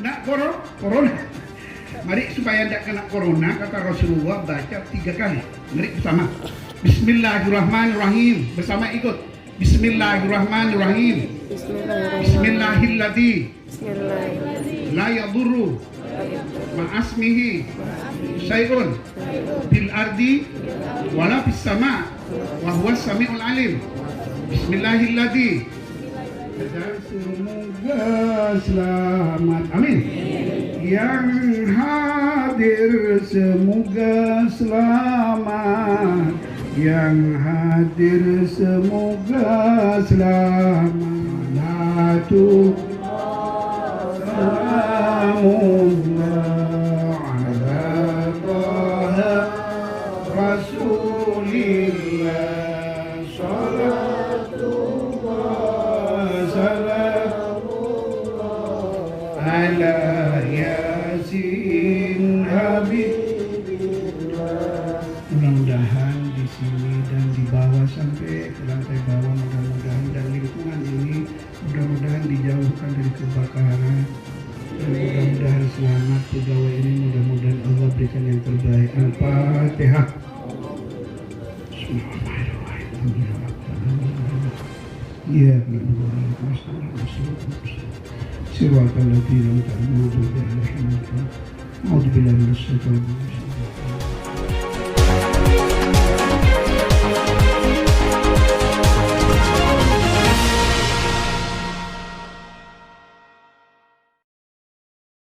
Nak corona. Mari supaya tidak kena corona, kata Rasulullah baca 3 kali. Mari bersama. Bismillahirrahmanirrahim. Bersama ikut. Bismillahirrahmanirrahim. Bismillahilladzi la yadurru ma'asmihi syai'un bil ardi wala fis sama' wa huwas samiul alim. Bismillahilladzi. Semoga selamat. Amin. Yang hadir semoga selamat. Yang hadir semoga selamat. Latu salamullah ala taha rasulillah salatullah salamullah ala yasin habibillah. Mudah-mudahan di sini dan di bawah sampai ke lantai bawah, mudah-mudahan dan lingkungan ini mudah-mudahan dijauhkan dari kebakaran dan mudah-mudahan selamat pegawai ini, mudah-mudahan Allah berikan yang terbaik. Al-Fatihah. Bismillahirrahmanirrahim. Ya Siratal ladzina an'amta alaihim ghairil maghdubi alaihim waladdallin.